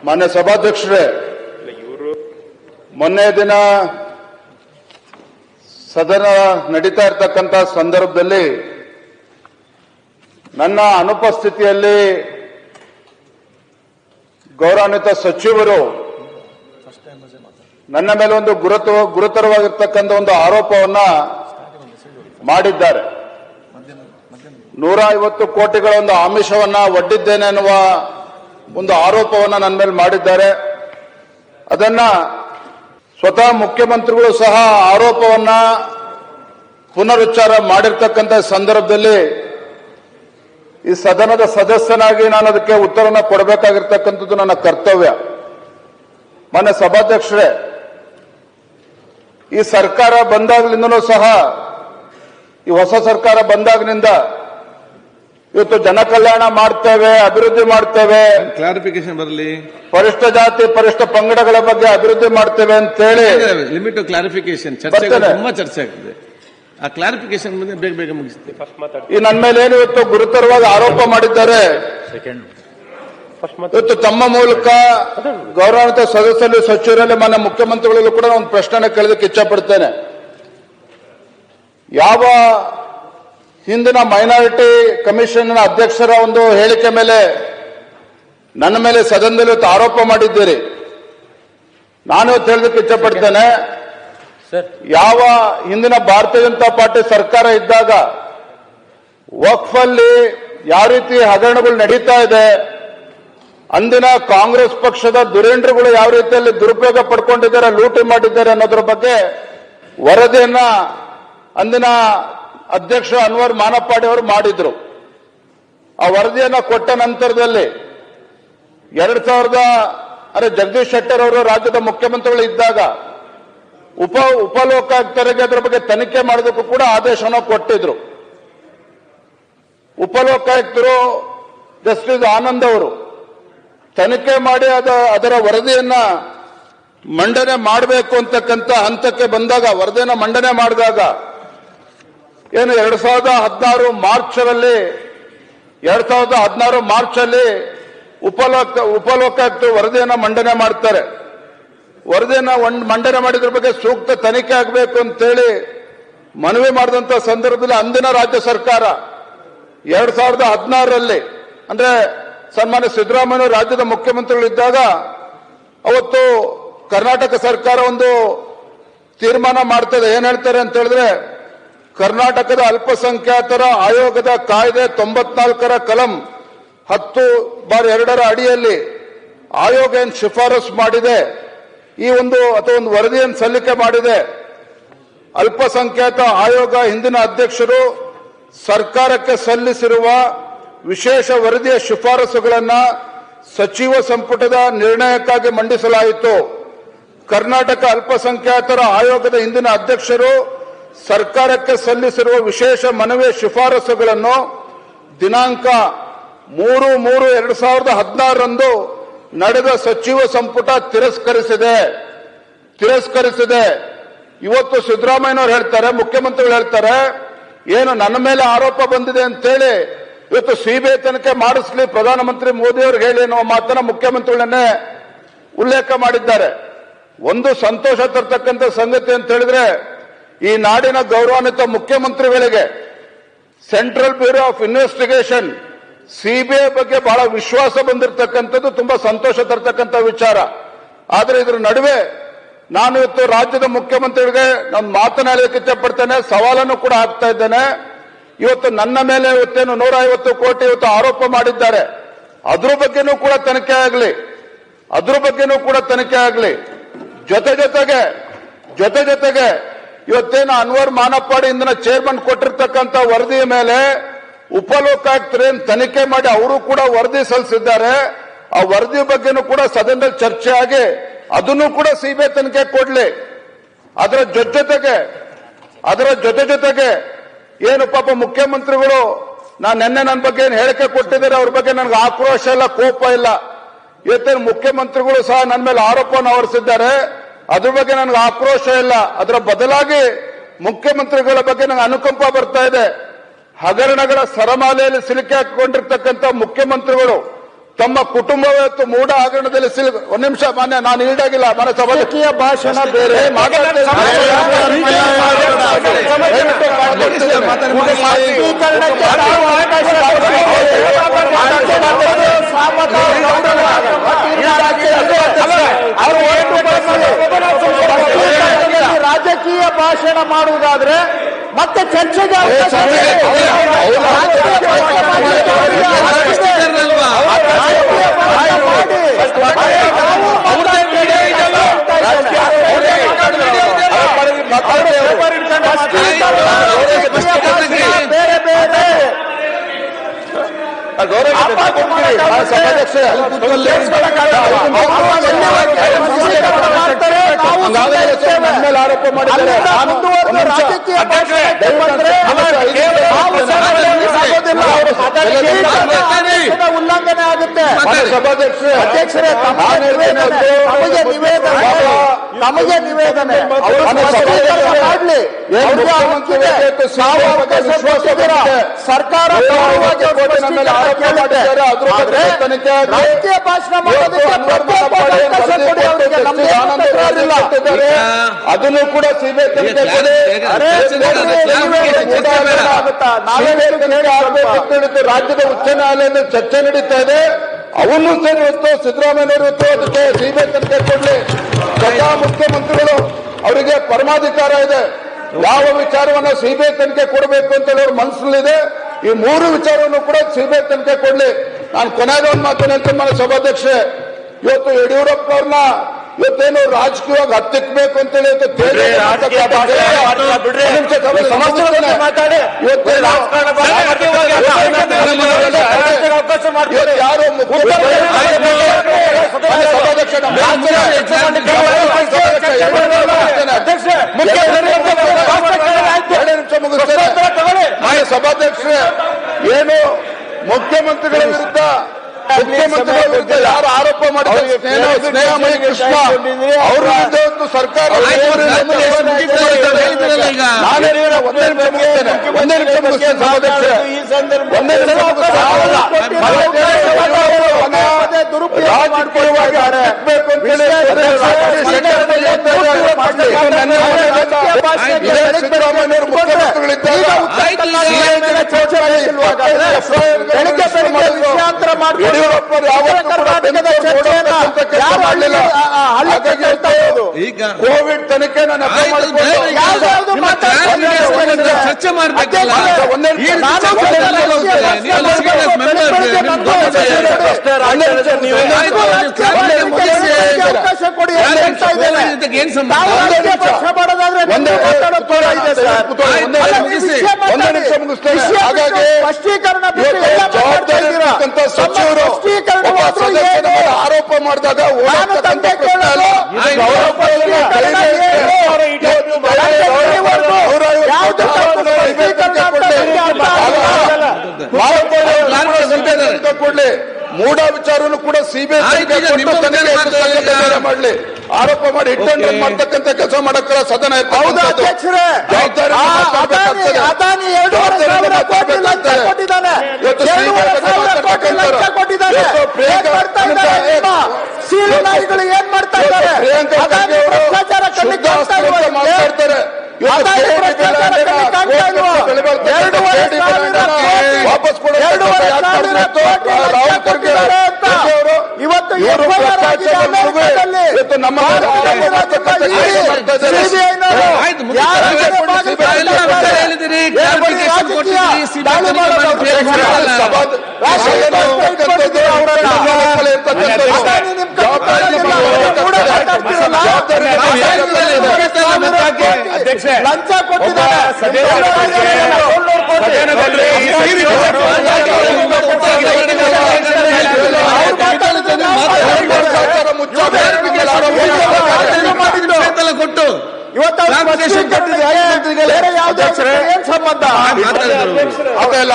ಮಾನ್ಯ ಸಭಾಧ್ಯಕ್ಷರೇ, ಮೊನ್ನೆ ದಿನ ಸದನ ನಡೀತಾ ಇರತಕ್ಕಂಥ ಸಂದರ್ಭದಲ್ಲಿ ನನ್ನ ಅನುಪಸ್ಥಿತಿಯಲ್ಲಿ ಗೌರವಾನ್ವಿತ ಸಚಿವರು ನನ್ನ ಮೇಲೆ ಒಂದು ಗುರುತರವಾಗಿರ್ತಕ್ಕಂಥ ಒಂದು ಆರೋಪವನ್ನ ಮಾಡಿದ್ದಾರೆ. 150 ಕೋಟಿಗಳ ಒಂದು ಆಮಿಷವನ್ನ ಒಡ್ಡಿದ್ದೇನೆ ಎನ್ನುವ ಒಂದು ಆರೋಪವನ್ನ ನನ್ನ ಮೇಲೆ ಮಾಡಿದ್ದಾರೆ. ಅದನ್ನ ಸ್ವತಃ ಮುಖ್ಯಮಂತ್ರಿಗಳು ಸಹ ಆರೋಪವನ್ನ ಪುನರುಚ್ಚಾರ ಮಾಡಿರ್ತಕ್ಕಂಥ ಸಂದರ್ಭದಲ್ಲಿ ಈ ಸದನದ ಸದಸ್ಯನಾಗಿ ನಾನು ಅದಕ್ಕೆ ಉತ್ತರವನ್ನು ಕೊಡಬೇಕಾಗಿರ್ತಕ್ಕಂಥದ್ದು ನನ್ನ ಕರ್ತವ್ಯ. ಮಾನ್ಯ ಸಭಾಧ್ಯಕ್ಷರೇ, ಈ ಸರ್ಕಾರ ಬಂದಾಗಲಿಂದಲೂ ಸಹ, ಈ ಹೊಸ ಸರ್ಕಾರ ಬಂದಾಗಿನಿಂದ ಇವತ್ತು ಜನ ಕಲ್ಯಾಣ ಮಾಡ್ತೇವೆ, ಅಭಿವೃದ್ಧಿ ಮಾಡ್ತೇವೆ, ಕ್ಲಾರಿಫಿಕೇಶನ್ ಬರಲಿ, ಪರಿಷ್ಠ ಜಾತಿ ಪರಿಷ್ಠ ಪಂಗಡಗಳ ಬಗ್ಗೆ ಅಭಿವೃದ್ಧಿ ಮಾಡ್ತೇವೆ ಅಂತೇಳಿ ಲಿಮಿಟ್ ಕ್ಲಾರಿಫಿಕೇಶನ್ ಚರ್ಚೆ ತುಂಬಾ ಚರ್ಚೆ ಆಗ್ತದೆ. ಆ ಕ್ಲಾರಿಫಿಕೇಶನ್ ಬೇಗ ಬೇಗ ಮುಗಿಸ್ತೇವೆ. ಈ ನನ್ನ ಮೇಲೆ ಏನು ಇವತ್ತು ಗುರುತರವಾಗಿ ಆರೋಪ ಮಾಡಿದ್ದಾರೆ, ಇವತ್ತು ತಮ್ಮ ಮೂಲಕ ಗೌರವಾನ್ವಿತ ಸದಸ್ಯರಲ್ಲಿ ಸಚಿವರಲ್ಲಿ ಮಾನ್ಯ ಮುಖ್ಯಮಂತ್ರಿಗಳಲ್ಲೂ ಕೂಡ ಒಂದು ಪ್ರಶ್ನೆ ಕೇಳೋದಕ್ಕೆ ಇಚ್ಛಪಡ್ತೇನೆ. ಯಾವ ಹಿಂದಿನ ಮೈನಾರಿಟಿ ಕಮಿಷನ್ ಅಧ್ಯಕ್ಷರ ಒಂದು ಹೇಳಿಕೆ ಮೇಲೆ ನನ್ನ ಮೇಲೆ ಸದನದಲ್ಲಿ ಇವತ್ತು ಆರೋಪ ಮಾಡಿದ್ದೀರಿ. ನಾನು ಇವತ್ತು ಹೇಳೋದಕ್ಕೆ ಇಚ್ಛಪಡ್ತೇನೆ, ಯಾವ ಹಿಂದಿನ ಭಾರತೀಯ ಜನತಾ ಪಾರ್ಟಿ ಸರ್ಕಾರ ಇದ್ದಾಗ ವಕ್ಫ್ ಅಲ್ಲಿ ಯಾವ ರೀತಿ ಹಗರಣಗಳು ನಡೀತಾ ಇದೆ, ಅಂದಿನ ಕಾಂಗ್ರೆಸ್ ಪಕ್ಷದ ದುರೇಂದ್ರಗಳು ಯಾವ ರೀತಿಯಲ್ಲಿ ದುರುಪಯೋಗ ಪಡ್ಕೊಂಡಿದ್ದಾರೆ, ಲೂಟಿ ಮಾಡಿದ್ದಾರೆ ಅನ್ನೋದ್ರ ಬಗ್ಗೆ ವರದಿಯನ್ನ ಅಂದಿನ ಅಧ್ಯಕ್ಷ ಅನ್ವರ್ ಮಾನಪ್ಪಾಡಿ ಅವರು ಮಾಡಿದ್ರು. ಆ ವರದಿಯನ್ನ ಕೊಟ್ಟ ನಂತರದಲ್ಲಿ 2000 ಜಗದೀಶ್ ಶೆಟ್ಟರ್ ಅವರು ರಾಜ್ಯದ ಮುಖ್ಯಮಂತ್ರಿಗಳು ಇದ್ದಾಗ ಉಪಲೋಕಾಯುಕ್ತರಿಗೆ ಅದರ ಬಗ್ಗೆ ತನಿಖೆ ಮಾಡೋದಕ್ಕೂ ಕೂಡ ಆದೇಶವನ್ನು ಕೊಟ್ಟಿದ್ರು. ಉಪಲೋಕಾಯುಕ್ತರು ಜಸ್ಟಿಸ್ ಆನಂದ್ ಅವರು ತನಿಖೆ ಮಾಡಿ ಅದರ ವರದಿಯನ್ನ ಮಂಡನೆ ಮಾಡಬೇಕು ಅಂತಕ್ಕಂಥ ಹಂತಕ್ಕೆ ಬಂದಾಗ, ವರದಿಯನ್ನ ಮಂಡನೆ ಮಾಡಿದಾಗ ಏನು 2016 ಮಾರ್ಚಲ್ಲಿ ಉಪಲೋಕಾಯುಕ್ತರು ವರದಿಯನ್ನ ಮಂಡನೆ ಮಾಡ್ತಾರೆ. ವರದಿಯನ್ನ ಮಂಡನೆ ಮಾಡಿದ್ರ ಬಗ್ಗೆ ಸೂಕ್ತ ತನಿಖೆ ಆಗಬೇಕು ಅಂತೇಳಿ ಮನವಿ ಮಾಡಿದಂತ ಸಂದರ್ಭದಲ್ಲಿ ಅಂದಿನ ರಾಜ್ಯ ಸರ್ಕಾರ 2016ರಲ್ಲಿ ಅಂದ್ರೆ ಸನ್ಮಾನ್ಯ ಸಿದ್ದರಾಮಯ್ಯ ರಾಜ್ಯದ ಮುಖ್ಯಮಂತ್ರಿಗಳಿದ್ದಾಗ ಅವತ್ತು ಕರ್ನಾಟಕ ಸರ್ಕಾರ ಒಂದು ತೀರ್ಮಾನ ಮಾಡ್ತದೆ. ಏನ್ ಹೇಳ್ತಾರೆ ಅಂತ ಹೇಳಿದ್ರೆ, ಕರ್ನಾಟಕದ ಅಲ್ಪಸಂಖ್ಯಾತರ ಆಯೋಗದ ಕಾಯ್ದೆ 94ರ ಕಲಂ 10/2 ಅಡಿಯಲ್ಲಿ ಆಯೋಗ ಏನು ಶಿಫಾರಸು ಮಾಡಿದೆ, ಈ ಒಂದು ವರದಿಯನ್ನು ಸಲ್ಲಿಕೆ ಮಾಡಿದೆ. ಅಲ್ಪಸಂಖ್ಯಾತ ಆಯೋಗ ಹಿಂದಿನ ಅಧ್ಯಕ್ಷರು ಸರ್ಕಾರಕ್ಕೆ ಸಲ್ಲಿಸಿರುವ ವಿಶೇಷ ವರದಿಯ ಶಿಫಾರಸುಗಳನ್ನು ಸಚಿವ ಸಂಪುಟದ ನಿರ್ಣಯಕ್ಕಾಗಿ ಮಂಡಿಸಲಾಯಿತು. ಕರ್ನಾಟಕ ಅಲ್ಪಸಂಖ್ಯಾತರ ಆಯೋಗದ ಹಿಂದಿನ ಅಧ್ಯಕ್ಷರು ಸರ್ಕಾರಕ್ಕೆ ಸಲ್ಲಿಸಿರುವ ವಿಶೇಷ ಮನವಿಯ ಶಿಫಾರಸುಗಳನ್ನು ದಿನಾಂಕ 3/3/2016ರಂದು ನಡೆದ ಸಚಿವ ಸಂಪುಟ ತಿರಸ್ಕರಿಸಿದೆ. ಇವತ್ತು ಸಿದ್ದರಾಮಯ್ಯನವರು ಹೇಳ್ತಾರೆ, ಮುಖ್ಯಮಂತ್ರಿಗಳು ಹೇಳ್ತಾರೆ, ಏನು ನನ್ನ ಮೇಲೆ ಆರೋಪ ಬಂದಿದೆ ಅಂತೇಳಿ ಇವತ್ತು ಸಿಬಿಐ ತನಿಖೆ ಮಾಡಿಸಲಿ ಪ್ರಧಾನಮಂತ್ರಿ ಮೋದಿ ಅವರಿಗೆ ಹೇಳಿ ಎನ್ನುವ ಮಾತನ್ನ ಮುಖ್ಯಮಂತ್ರಿಗಳನ್ನೇ ಉಲ್ಲೇಖ ಮಾಡಿದ್ದಾರೆ. ಒಂದು ಸಂತೋಷ ತರ್ತಕ್ಕಂಥ ಸಂಗತಿ ಅಂತ ಹೇಳಿದ್ರೆ, ಈ ನಾಡಿನ ಗೌರವಾನ್ವಿತ ಮುಖ್ಯಮಂತ್ರಿಗಳಿಗೆ central bureau of investigation CBI ಬಗ್ಗೆ ಬಹಳ ವಿಶ್ವಾಸ ಬಂದಿರತಕ್ಕಂಥದ್ದು ತುಂಬಾ ಸಂತೋಷ ತರ್ತಕ್ಕಂಥ ವಿಚಾರ. ಆದ್ರೆ ಇದರ ನಡುವೆ ನಾನು ಇವತ್ತು ರಾಜ್ಯದ ಮುಖ್ಯಮಂತ್ರಿಗಳಿಗೆ ನಾನು ಮಾತನಾಡಲಿಕ್ಕೆ ಇಚ್ಛಪಡ್ತೇನೆ, ಸವಾಲನ್ನು ಕೂಡ ಹಾಕ್ತಾ ಇದ್ದೇನೆ. ಇವತ್ತು ನನ್ನ ಮೇಲೆ ಇವತ್ತೇನು 150 ಕೋಟಿ ಇವತ್ತು ಆರೋಪ ಮಾಡಿದ್ದಾರೆ, ಅದ್ರ ಬಗ್ಗೆನೂ ಕೂಡ ತನಿಖೆ ಆಗಲಿ. ಜೊತೆಗೆ ಇವತ್ತೇನು ಅನ್ವರ್ ಮಾನಪ್ಪಾಡಿ ಇಂದಿನ ಚೇರ್ಮನ್ ಕೊಟ್ಟಿರ್ತಕ್ಕಂಥ ವರದಿಯ ಮೇಲೆ ಉಪಲೋಕಾಯುಕ್ತರೇನು ತನಿಖೆ ಮಾಡಿ ಅವರು ಕೂಡ ವರದಿ ಸಲ್ಲಿಸಿದ್ದಾರೆ. ಆ ವರದಿ ಬಗ್ಗೆನೂ ಕೂಡ ಸದನದಲ್ಲಿ ಚರ್ಚೆ ಆಗಿ ಅದನ್ನು ಕೂಡ ಸಿಬಿಐ ತನಿಖೆ ಕೊಡ್ಲಿ. ಅದರ ಜೊತೆಗೆ ಏನು ಪಾಪ ಮುಖ್ಯಮಂತ್ರಿಗಳು ನಿನ್ನೆ ನನ್ನ ಬಗ್ಗೆ ಏನು ಹೇಳಿಕೆ ಕೊಟ್ಟಿದ್ದಾರೆ, ಅವ್ರ ಬಗ್ಗೆ ನನಗೆ ಆಕ್ರೋಶ ಇಲ್ಲ, ಕೋಪ ಇಲ್ಲ. ಇವತ್ತೇನು ಮುಖ್ಯಮಂತ್ರಿಗಳು ಸಹ ನನ್ನ ಮೇಲೆ ಆರೋಪವನ್ನು ಹೊರಿಸಿದ್ದಾರೆ, ಅದ್ರ ಬಗ್ಗೆ ನನಗೆ ಆಕ್ರೋಶ ಇಲ್ಲ. ಅದರ ಬದಲಾಗಿ ಮುಖ್ಯಮಂತ್ರಿಗಳ ಬಗ್ಗೆ ನನಗೆ ಅನುಕಂಪ ಬರ್ತಾ ಇದೆ. ಹಗರಣಗಳ ಸರಮಾಲೆಯಲ್ಲಿ ಸಿಲುಕಿ ಹಾಕಿಕೊಂಡಿರ್ತಕ್ಕಂಥ ಮುಖ್ಯಮಂತ್ರಿಗಳು ತಮ್ಮ ಕುಟುಂಬವೇ ಇವತ್ತು ಮೂಢ ಹಗರಣದಲ್ಲಿ ಒಂದ್ ನಿಮಿಷ ಮಾನ್ಯ ನಾನು ಈಡಾಗಿಲ್ಲ ಮನ ಸಭಾಧ್ಯಕ್ಷೀಯ ಭಾಷಣ ಬೇರೆ ರಾಜಕೀಯ ಭಾಷಣ ಮಾಡುವುದಾದ್ರೆ ಮತ್ತೆ ಚರ್ಚೆಗೆ ಬೇರೆ ಬೇರೆ ಆರೋಪ ಮಾಡಿದ್ದಾರೆ ಉಲ್ಲಂಘನೆ ಆಗುತ್ತೆ. ಅಧ್ಯಕ್ಷರೇ ನಮಗೆ ನಿವೇದನೆ ಸರ್ಕಾರ ರಾಜಕೀಯ ಭಾಷಣ ಅದನ್ನು ಕೂಡ ಸಿಬಿಐ ರಾಜ್ಯದ ಉಚ್ಚ ನ್ಯಾಯಾಲಯದ ಚರ್ಚೆ ನಡೀತಾ ಇದೆ. ಅವನ್ನು ಸೇರಿ ಇವತ್ತು ಸಿದ್ದರಾಮಯ್ಯವರು ಇವತ್ತು ಅದಕ್ಕೆ ಸಿಬಿಐ ತನಿಖೆ ಕೊಡ್ಲಿ. ಸ್ವತಃ ಮುಖ್ಯಮಂತ್ರಿಗಳು ಅವರಿಗೆ ಪರಮಾಧಿಕಾರ ಇದೆ. ಯಾವ ವಿಚಾರವನ್ನ ಸಿಬಿಐ ತನಿಖೆ ಕೊಡಬೇಕು ಅಂತ ಅವ್ರ ಮನಸ್ಸಿನಲ್ಲಿದೆ. ಈ ಮೂರು ವಿಚಾರವನ್ನು ಕೂಡ ಸಿಬಿಐ ತನಿಖೆ ಕೊಡ್ಲಿ. ನಾನು ಕೊನೆಗೆ ಒಂದು ಮಾತು ಹೇಳ್ತೀನಿ ಸಭಾಧ್ಯಕ್ಷೆ, ಇವತ್ತು ಯಡಿಯೂರಪ್ಪ ಅವ್ರನ್ನ ಇವತ್ತೇನು ರಾಜಕೀಯವಾಗಿ ಹತ್ತಿಕ್ಬೇಕು ಅಂತೇಳಿ ಯಾರು ಸಭಾಧ್ಯಕ್ಷರೇ, ಏನು ಮುಖ್ಯಮಂತ್ರಿಗಳ ವಿರುದ್ಧ ಯಾರು ಆರೋಪ ಮಾಡಿದ್ದಾರೆ ಸ್ನೇಹಮಯಿ ಕೃಷ್ಣ ಅವ್ರ ವಿರುದ್ಧ ಒಂದು ಸರ್ಕಾರ ಸಿದ್ದರಾಮಯ್ಯ ಮುಖ್ಯಮಂತ್ರಿಗಳಿದ್ದಾಗ ಯಡಿಯೂರಪ್ಪರು ಕೋವಿಡ್ ತನಿಖೆ ಚರ್ಚೆ ಮಾಡಬೇಕಲ್ಲ. ಸಚಿವರು ಆರೋಪ ಮಾಡಿದಾಗ ಕೊಡ್ಲಿ. ಮೂಢ ವಿಚಾರವನ್ನು ಕೂಡ ಸಿಬಿಐ ಮಾಡಲಿ. ಆರೋಪ ಮಾಡಿ ಹಿಟ್ ಮಾಡ್ತಕ್ಕಂಥ ಕೆಲಸ ಮಾಡಕ್ಕೆ ಸದನ ಏನ್ ಮಾಡ್ತಾ ಇದ್ದಾರೆ? ಮಾತಾಡ್ತಾರೆ. ವಾಪಸ್ ಇವತ್ತು ನಮ್ಮ ಲಂಚ ಕೊಟ್ಟಿದ್ದಾರೆ. ಕೊಟ್ಟು ಇವತ್ತು ಏನ್ ಸಂಬಂಧ? ಅದೆಲ್ಲ